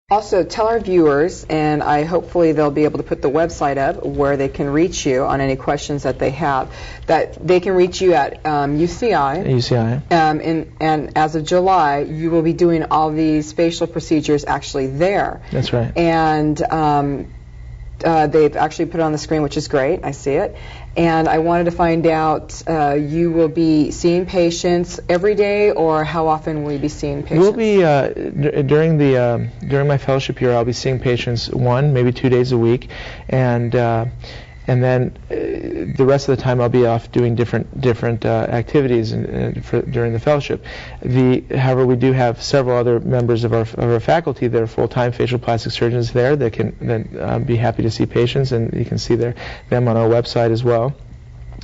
Also, tell our viewers, and hopefully they'll be able to put the website up where they can reach you on any questions that they have, that they can reach you at UCI. UCI. And as of July, you will be doing all these facial procedures actually there. That's right. And they've actually put it on the screen, which is great. I see it. And I wanted to find out, you will be seeing patients every day, or how often will you be seeing patients? We'll be, during my fellowship year, I'll be seeing patients 1, maybe 2 days a week, and then the rest of the time I'll be off doing different activities during the fellowship. However, we do have several other members of our faculty that are full-time facial plastic surgeons there that can be happy to see patients, and you can see them on our website as well.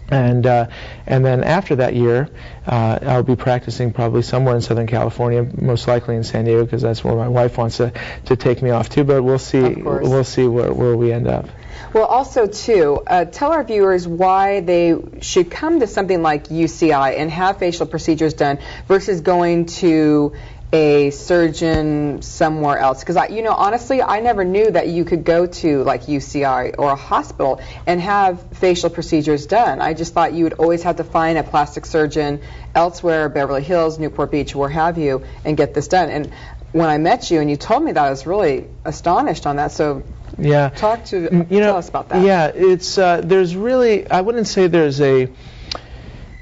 And then after that year, I'll be practicing probably somewhere in Southern California, most likely in San Diego, because that's where my wife wants to take me off to. But we'll see. We'll see where we end up. Well, also, too, tell our viewers why they should come to something like UCI and have facial procedures done versus going to a surgeon somewhere else. Because, honestly, I never knew that you could go to, like, UCI or a hospital and have facial procedures done. I just thought you would always have to find a plastic surgeon elsewhere, Beverly Hills, Newport Beach, where have you, and get this done. And when I met you and you told me that, I was really astonished on that. So yeah, tell us about that. Yeah, it's there's really, I wouldn't say there's a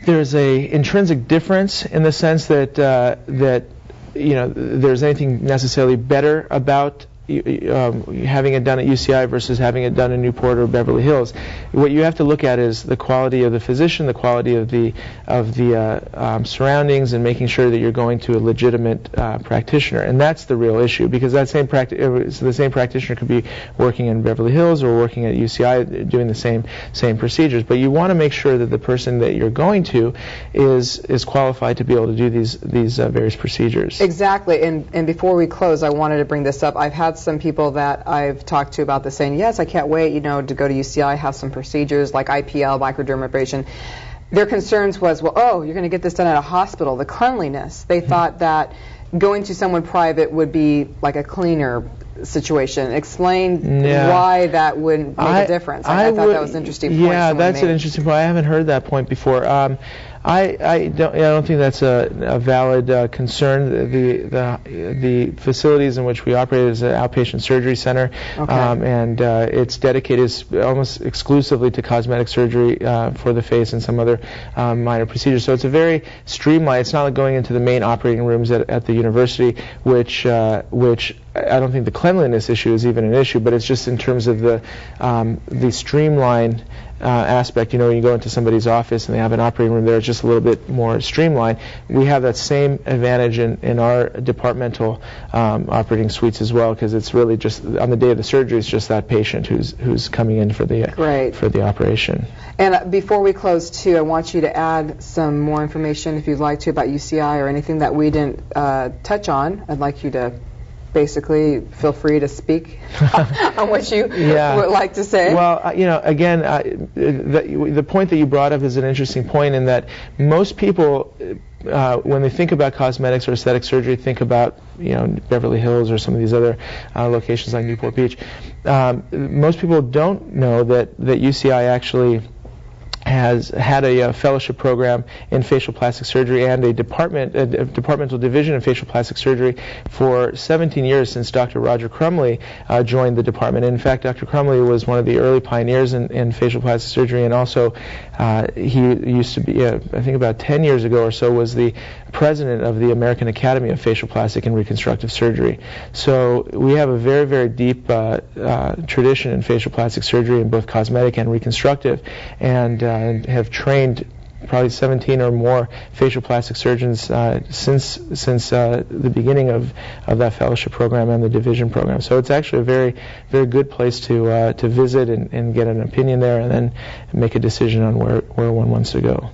intrinsic difference in the sense that there's anything necessarily better about having it done at UCI versus having it done in Newport or Beverly Hills. What you have to look at is the quality of the physician, the quality of the surroundings, and making sure that you're going to a legitimate practitioner. And that's the real issue, because the same practitioner could be working in Beverly Hills or working at UCI doing the same procedures. But you want to make sure that the person that you're going to is qualified to be able to do these various procedures. Exactly. And before we close, I wanted to bring this up. I've had some people that I've talked to about this saying, yes, I can't wait, to go to UCI, have some procedures like IPL, microdermabrasion. Their concerns was, well, you're going to get this done at a hospital, the cleanliness. They thought that going to someone private would be like a cleaner situation. Explain why that wouldn't make a difference. I thought that was an interesting point. Yeah, that's an interesting point. I haven't heard that point before. I don't think that's a valid concern. The facilities in which we operate is an outpatient surgery center, and it's dedicated almost exclusively to cosmetic surgery for the face and some other minor procedures. So it's a very streamlined. It's not like going into the main operating rooms at the university, which I don't think the cleanliness issue is even an issue, but it's just in terms of the streamlined aspect. When you go into somebody's office and they have an operating room there, it's just a little bit more streamlined. We have that same advantage in our departmental operating suites as well, because it's really just on the day of the surgery, it's just that patient who's coming in for the operation. And before we close, too, I want you to add some more information, if you'd like to, about UCI or anything that we didn't touch on. I'd like you to basically feel free to speak on what you would like to say. Well, again, the point that you brought up is an interesting point, in that most people, when they think about cosmetics or aesthetic surgery, think about Beverly Hills or some of these other locations like Newport Beach. Most people don't know that UCI actually has had a fellowship program in facial plastic surgery and a departmental division in facial plastic surgery for 17 years, since Dr. Roger Crumley joined the department. In fact, Dr. Crumley was one of the early pioneers in facial plastic surgery, and also he used to be, I think about 10 years ago or so, was the president of the American Academy of Facial Plastic and Reconstructive Surgery. So we have a very, very deep tradition in facial plastic surgery, in both cosmetic and reconstructive, and have trained probably 17 or more facial plastic surgeons since the beginning of that fellowship program and the division program. So it's actually a very, very good place to visit and get an opinion there, and then make a decision on where one wants to go.